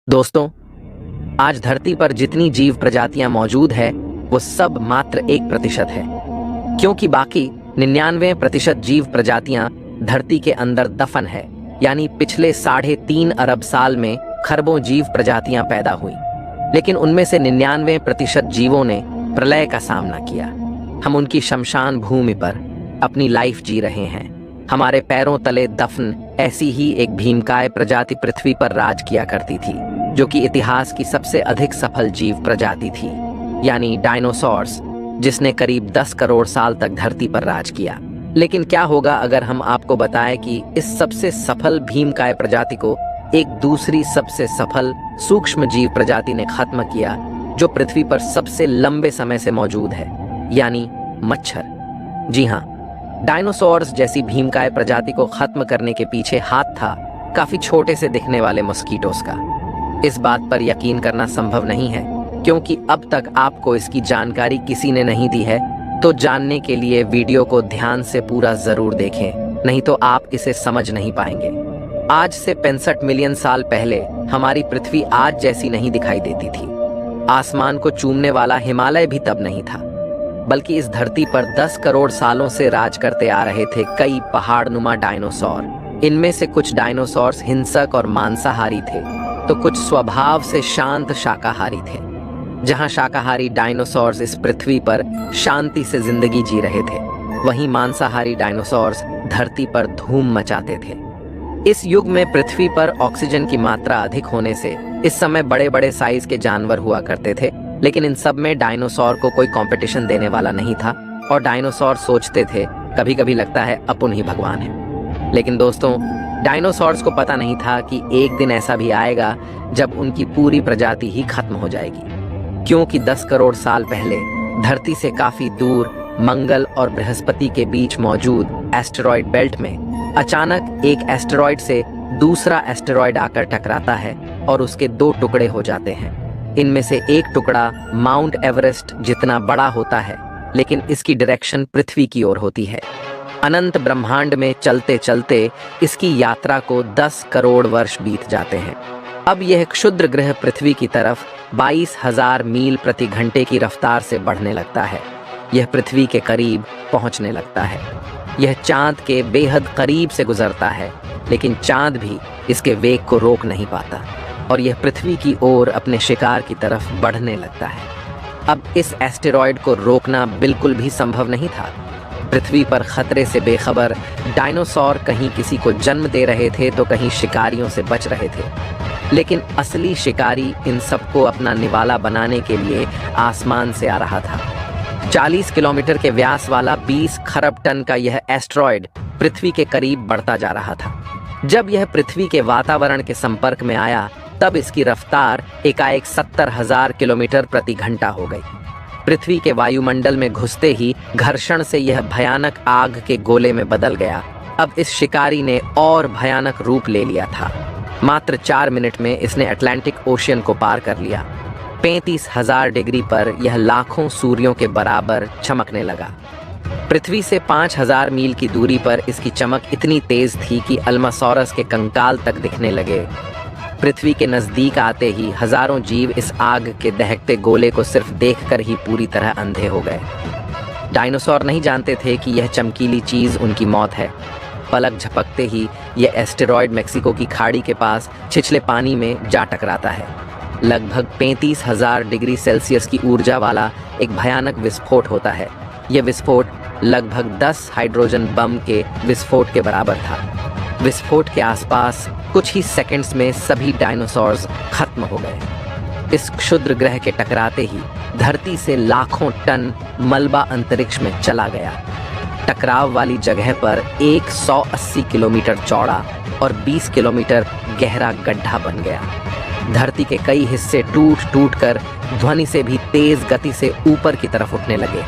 दोस्तों, आज धरती पर जितनी जीव प्रजातियां मौजूद है वो सब मात्र 1% है, क्योंकि बाकी 99% जीव प्रजातियां धरती के अंदर दफन है। यानी पिछले 3.5 अरब साल में खरबों जीव प्रजातियां पैदा हुई, लेकिन उनमें से 99% जीवों ने प्रलय का सामना किया। हम उनकी शमशान भूमि पर अपनी लाइफ जी रहे हैं। हमारे पैरों तले दफन ऐसी ही एक भीमकाय प्रजाति पृथ्वी पर राज किया करती थी, जो कि इतिहास की सबसे अधिक सफल जीव प्रजाति थी, यानी डायनासोर्स, जिसने करीब 10 करोड़ साल तक धरती पर राज किया। लेकिन क्या होगा अगर हम आपको बताएं कि इस सबसे सफल भीमकाय प्रजाति को एक दूसरी सबसे सफल सूक्ष्म जीव प्रजाति ने खत्म किया, जो पृथ्वी पर सबसे लंबे समय से मौजूद है, यानी मच्छर। जी हाँ, डायनासोर्स जैसी भीमकाय प्रजाति को खत्म करने के पीछे हाथ था काफी छोटे से दिखने वाले मॉस्किटोस का। इस बात पर यकीन करना संभव नहीं है, क्योंकि अब तक आपको इसकी जानकारी किसी ने नहीं दी है। तो जानने के लिए वीडियो को ध्यान से पूरा जरूर देखें, नहीं तो आप इसे समझ नहीं पाएंगे। आज से 65 मिलियन साल पहले हमारी पृथ्वी आज जैसी नहीं दिखाई देती थी। आसमान को चूमने वाला हिमालय भी तब नहीं था, बल्कि इस धरती पर 10 करोड़ सालों से राज करते आ रहे थे कई पहाड़नुमा डायनासोर। इनमें से कुछ डायनासोर्स हिंसक और मांसाहारी थे, तो कुछ स्वभाव से शांत शाकाहारी थे। जहां शाकाहारी डायनासोर्स इस पृथ्वी पर शांति से जिंदगी जी रहे थे, वहीं मांसाहारी डायनासोर्स धरती पर धूम मचाते थे। इस युग में पृथ्वी पर ऑक्सीजन की मात्रा अधिक होने से इस समय बड़े बड़े साइज के जानवर हुआ करते थे, लेकिन इन सब में डायनासोर को कोई कंपटीशन देने वाला नहीं था। और डायनासोर सोचते थे, कभी कभी लगता है अपन ही भगवान है। लेकिन दोस्तों, डायनासोर्स को पता नहीं था कि एक दिन ऐसा भी आएगा जब उनकी पूरी प्रजाति ही खत्म हो जाएगी, क्योंकि 10 करोड़ साल पहले धरती से काफी दूर मंगल और बृहस्पति के बीच मौजूद एस्टेरॉयड बेल्ट में अचानक एक एस्टेरॉयड से दूसरा एस्टेरॉयड आकर टकराता है और उसके 2 टुकड़े हो जाते हैं। इनमें से एक टुकड़ा माउंट एवरेस्ट जितना बड़ा होता है, लेकिन इसकी डायरेक्शन पृथ्वी की ओर होती है। अनंत ब्रह्मांड में चलते चलते इसकी यात्रा को 10 करोड़ वर्ष बीत जाते हैं। अब यह क्षुद्र ग्रह पृथ्वी की तरफ 22,000 मील प्रति घंटे की रफ्तार से बढ़ने लगता है। यह पृथ्वी के करीब पहुंचने लगता है। यह चांद के बेहद करीब से गुजरता है, लेकिन चांद भी इसके वेग को रोक नहीं पाता और यह पृथ्वी की ओर अपने शिकार की तरफ बढ़ने लगता है। अब इस एस्टेरॉयड को रोकना बिल्कुल भी संभव नहीं था। पृथ्वी पर खतरे से बेखबर डायनासोर कहीं किसी को जन्म दे रहे थे, तो कहीं शिकारियों से बच रहे थे। लेकिन असली शिकारी इन सबको अपना निवाला बनाने के लिए आसमान से आ रहा था। 40 किलोमीटर के व्यास वाला 20 खरब टन का यह एस्टेरॉयड पृथ्वी के करीब बढ़ता जा रहा था। जब यह पृथ्वी के वातावरण के संपर्क में आया, तब इसकी रफ्तार एकाएक 70,000 किलोमीटर प्रति घंटा हो गई। पृथ्वी के वायुमंडल में घुसते ही घर्षण से यह भयानक आग के गोले में बदल गया। अब इस शिकारी ने और भयानक रूप ले लिया था। मात्र 4 मिनट में इसने अटलांटिक ओशियन को पार कर लिया। 35,000 डिग्री पर यह लाखों सूर्यों के बराबर चमकने लगा। पृथ्वी से 5,000 मील की दूरी पर इसकी चमक इतनी तेज थी कि अल्मासोरस के कंकाल तक दिखने लगे। पृथ्वी के नजदीक आते ही हजारों जीव इस आग के दहकते गोले को सिर्फ देखकर ही पूरी तरह अंधे हो गए। डायनासोर नहीं जानते थे कि यह चमकीली चीज उनकी मौत है। पलक झपकते ही यह एस्टेरॉयड मेक्सिको की खाड़ी के पास छिछले पानी में जा टकराता है। लगभग 35,000 डिग्री सेल्सियस की ऊर्जा वाला एक भयानक विस्फोट होता है। यह विस्फोट लगभग 10 हाइड्रोजन बम के विस्फोट के बराबर था। विस्फोट के आसपास कुछ ही सेकंड्स में सभी डायनासोर्स खत्म हो गए। इस क्षुद्र ग्रह के टकराते ही धरती से लाखों टन मलबा अंतरिक्ष में चला गया। टकराव वाली जगह पर एक 180 किलोमीटर चौड़ा और 20 किलोमीटर गहरा गड्ढा बन गया। धरती के कई हिस्से टूट टूट कर ध्वनि से भी तेज गति से ऊपर की तरफ उठने लगे।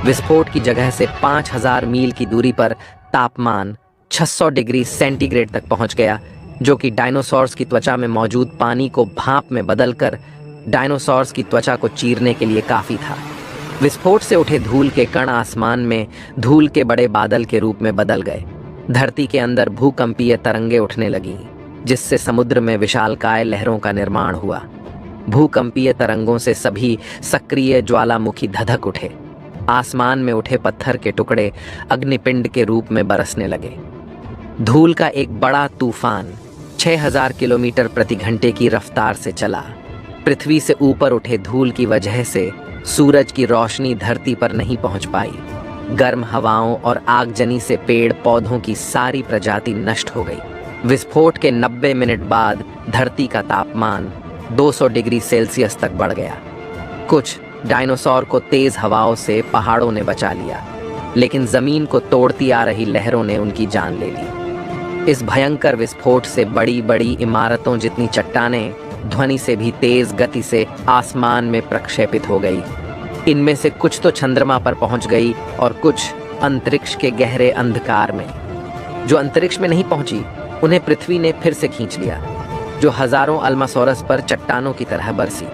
विस्फोट की जगह से 5,000 मील की दूरी पर तापमान 600 डिग्री सेंटीग्रेड तक पहुंच गया, जो कि डायनासोर्स की त्वचा में मौजूद पानी को भाप में बदलकर डायनासोर्स की त्वचा को चीरने के लिए काफी था। विस्फोट से उठे धूल के कण आसमान में धूल के बड़े बादल के रूप में बदल गए। धरती के अंदर भूकंपीय तरंगे उठने लगीं। जिससे समुद्र में विशालकाय लहरों का निर्माण हुआ। भूकंपीय तरंगों से सभी सक्रिय ज्वालामुखी धधक उठे। आसमान में उठे पत्थर के टुकड़े अग्निपिंड के रूप में बरसने लगे। धूल का एक बड़ा तूफान 6000 किलोमीटर प्रति घंटे की रफ्तार से चला। पृथ्वी से ऊपर उठे धूल की वजह से सूरज की रोशनी धरती पर नहीं पहुंच पाई। गर्म हवाओं और आगजनी से पेड़ पौधों की सारी प्रजाति नष्ट हो गई। विस्फोट के 90 मिनट बाद धरती का तापमान 200 डिग्री सेल्सियस तक बढ़ गया। कुछ डायनासोर को तेज हवाओं से पहाड़ों ने बचा लिया, लेकिन जमीन को तोड़ती आ रही लहरों ने उनकी जान ले ली। इस भयंकर विस्फोट से बड़ी बड़ी इमारतों जितनी चट्टानें ध्वनि से भी तेज गति से आसमान में प्रक्षेपित हो गई। इनमें से कुछ तो चंद्रमा पर पहुंच गई और कुछ अंतरिक्ष के गहरे अंधकार में। जो अंतरिक्ष में नहीं पहुंची उन्हें पृथ्वी ने फिर से खींच लिया, जो हजारों अल्मासोरस पर चट्टानों की तरह बरसी।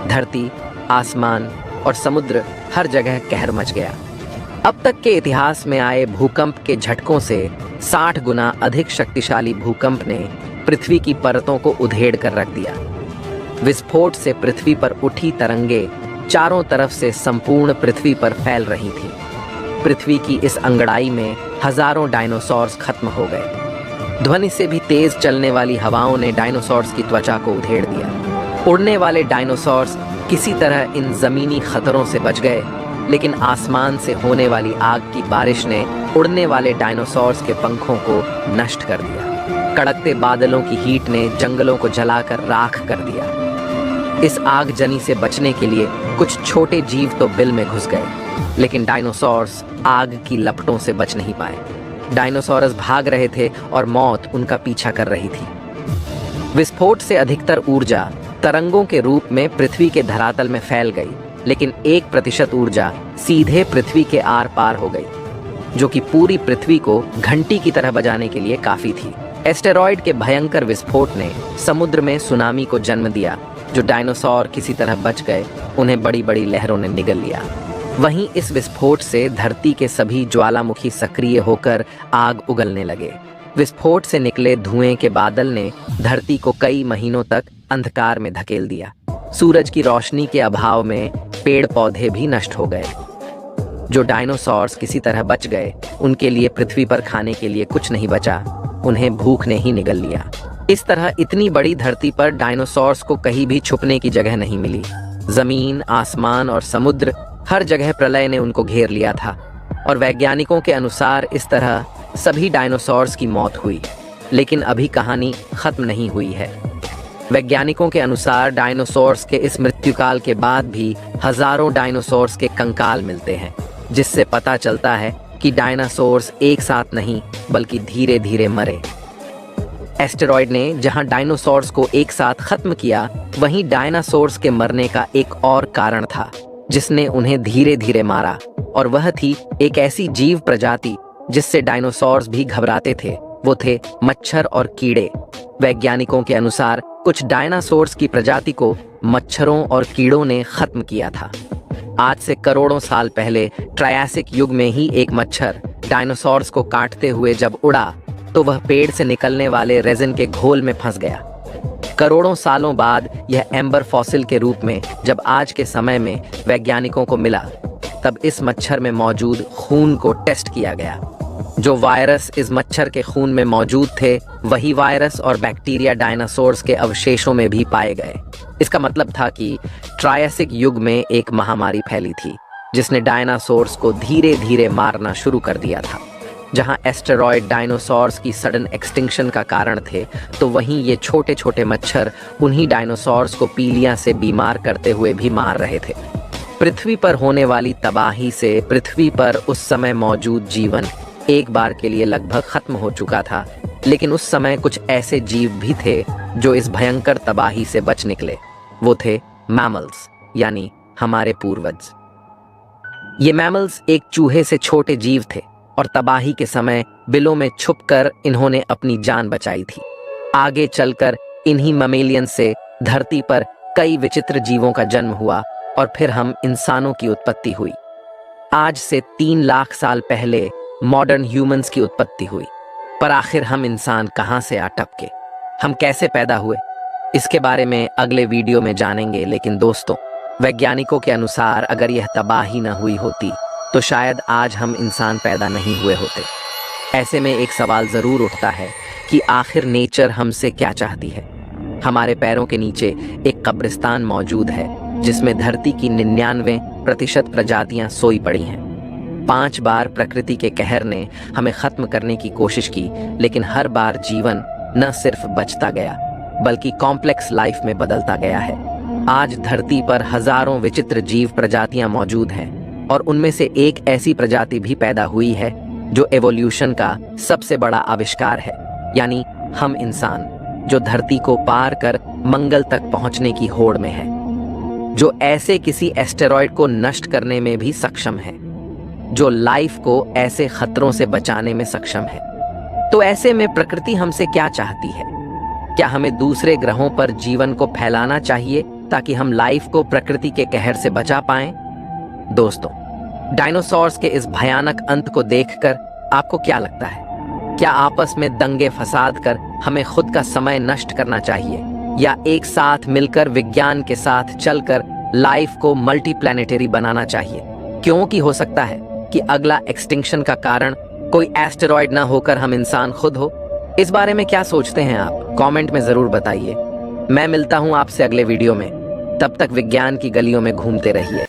धरती, आसमान और समुद्र, हर जगह कहर मच गया। अब तक के इतिहास में आए भूकंप के झटकों से 60 गुना अधिक शक्तिशाली भूकंप ने पृथ्वी की परतों को उधेड़ कर रख दिया। विस्फोट से पृथ्वी पर उठी तरंगे चारों तरफ से संपूर्ण पृथ्वी पर फैल रही थीं। पृथ्वी की इस अंगड़ाई में हजारों डायनासोर्स खत्म हो गए। ध्वनि से भी तेज चलने वाली हवाओं ने डायनासोर्स की त्वचा को उधेड़ दिया। उड़ने वाले डायनासोर्स किसी तरह इन जमीनी खतरों से बच गए, लेकिन आसमान से होने वाली आग की बारिश ने उड़ने वाले डायनासोर्स के पंखों को नष्ट कर दिया। कड़कते बादलों की हीट ने जंगलों को जलाकर राख कर दिया। इस आगजनी से बचने के लिए कुछ छोटे जीव तो बिल में घुस गए, लेकिन डायनासोर्स आग की लपटों से बच नहीं पाए। डायनासोरस भाग रहे थे और मौत उनका पीछा कर रही थी। विस्फोट से अधिकतर ऊर्जा तरंगों के रूप में पृथ्वी के धरातल में फैल गई, लेकिन 1% ऊर्जा सीधे पृथ्वी के आर पार हो गई, जो कि पूरी पृथ्वी को घंटी की तरह बजाने के लिए काफी थी। एस्टेरॉयड के भयंकर विस्फोट ने समुद्र में सुनामी को जन्म दिया। जो डायनासोर किसी तरह बच गए, उन्हें बड़ी बड़ी लहरों ने निगल लिया। वहीं इस विस्फोट से धरती के सभी ज्वालामुखी सक्रिय होकर आग उगलने लगे। विस्फोट से निकले धुएं के बादल ने धरती को कई महीनों तक अंधकार में धकेल दिया। सूरज की रोशनी के अभाव में पेड़ पौधे भी नष्ट हो गए। जो डायनासोर्स किसी तरह बच गए, उनके लिए पृथ्वी पर खाने के लिए कुछ नहीं बचा। उन्हें भूख ने ही निगल लिया। इस तरह इतनी बड़ी धरती पर डायनासोर्स को कहीं भी छुपने की जगह नहीं मिली। जमीन, आसमान और समुद्र, हर जगह प्रलय ने उनको घेर लिया था। और वैज्ञानिकों के अनुसार इस तरह सभी डायनासोर्स की मौत हुई। लेकिन अभी कहानी खत्म नहीं हुई है। वैज्ञानिकों के अनुसार डायनासोर्स के इस मृत्युकाल के बाद भी हजारों डायनासोर्स के कंकाल मिलते हैं, जिससे पता चलता है कि डायनासोर्स एक साथ नहीं बल्कि धीरे धीरे मरे। एस्टेरॉयड ने जहां डायनासोर्स को एक साथ खत्म किया, वहीं डायनासोर्स के मरने का एक और कारण था जिसने उन्हें धीरे धीरे मारा, और वह थी एक ऐसी जीव प्रजाति जिससे डायनासोर्स भी घबराते थे। वो थे मच्छर और कीड़े। वैज्ञानिकों के अनुसार कुछ डायनासोर्स की प्रजाति को मच्छरों और कीड़ों ने खत्म किया था। आज से करोड़ों साल पहले ट्रायसिक युग में ही एक मच्छर डायनासोर्स को काटते हुए जब उड़ा, तो वह पेड़ से निकलने वाले रेजिन के घोल में फंस गया। करोड़ों सालों बाद यह एम्बर फॉसिल के रूप में जब आज के समय में वैज्ञानिकों को मिला, तब इस मच्छर में मौजूद खून को टेस्ट किया गया। जो वायरस इस मच्छर के खून में मौजूद थे, वही वायरस और बैक्टीरिया डायनासोर्स के अवशेषों में भी पाए गए। इसका मतलब था कि ट्रायसिक युग में एक महामारी फैली थी, जिसने डायनासोर्स को धीरे धीरे मारना शुरू कर दिया था। जहां एस्टेरॉयड डायनासोर्स की सडन एक्सटिंक्शन का कारण थे, तो वहीं ये छोटे छोटे मच्छर उन्हीं डायनासोर्स को पीलिया से बीमार करते हुए भी मार रहे थे। पृथ्वी पर होने वाली तबाही से पृथ्वी पर उस समय मौजूद जीवन एक बार के लिए लगभग खत्म हो चुका था, लेकिन उस समय कुछ ऐसे जीव भी थे जो इस भयंकर तबाही से बच निकले। वो थे मैमल्स, यानी हमारे पूर्वज। ये मैमल्स एक चूहे से छोटे जीव थे और तबाही के समय बिलों में छुपकर इन्होंने अपनी जान बचाई थी। आगे चलकर इन्हीं ममेलियन से धरती पर कई विचित्र जीवों का जन्म हुआ और फिर हम इंसानों की उत्पत्ति हुई। आज से 3 लाख साल पहले मॉडर्न ह्यूमंस की उत्पत्ति हुई, पर आखिर हम इंसान कहां से आ टपके? हम कैसे पैदा हुए, इसके बारे में अगले वीडियो में जानेंगे। लेकिन दोस्तों, वैज्ञानिकों के अनुसार अगर यह तबाही न हुई होती तो शायद आज हम इंसान पैदा नहीं हुए होते। ऐसे में एक सवाल ज़रूर उठता है कि आखिर नेचर हमसे क्या चाहती है। हमारे पैरों के नीचे एक कब्रिस्तान मौजूद है जिसमें धरती की 99% प्रजातियां सोई पड़ी हैं। 5 बार प्रकृति के कहर ने हमें खत्म करने की कोशिश की, लेकिन हर बार जीवन न सिर्फ बचता गया बल्कि कॉम्प्लेक्स लाइफ में बदलता गया है। आज धरती पर हजारों विचित्र जीव प्रजातियां मौजूद हैं और उनमें से एक ऐसी प्रजाति भी पैदा हुई है जो एवोल्यूशन का सबसे बड़ा आविष्कार है, यानी हम इंसान, जो धरती को पार कर मंगल तक पहुंचने की होड़ में है, जो ऐसे किसी एस्टेरॉयड को नष्ट करने में भी सक्षम है, जो लाइफ को ऐसे खतरों से बचाने में सक्षम है। तो ऐसे में प्रकृति हमसे क्या चाहती है? क्या हमें दूसरे ग्रहों पर जीवन को फैलाना चाहिए ताकि हम लाइफ को प्रकृति के कहर से बचा पाएं? दोस्तों, डायनासोर्स के इस भयानक अंत को देखकर आपको क्या लगता है? क्या आपस में दंगे फसाद कर हमें खुद का समय नष्ट करना चाहिए, या एक साथ मिलकर विज्ञान के साथ चलकर लाइफ को मल्टीप्लैनेटरी बनाना चाहिए? क्योंकि हो सकता है कि अगला एक्सटिंक्शन का कारण कोई एस्टेरॉयड ना होकर हम इंसान खुद हो। इस बारे में क्या सोचते हैं आप? कमेंट में जरूर बताइए। मैं मिलता हूं आपसे अगले वीडियो में। तब तक विज्ञान की गलियों में घूमते रहिए।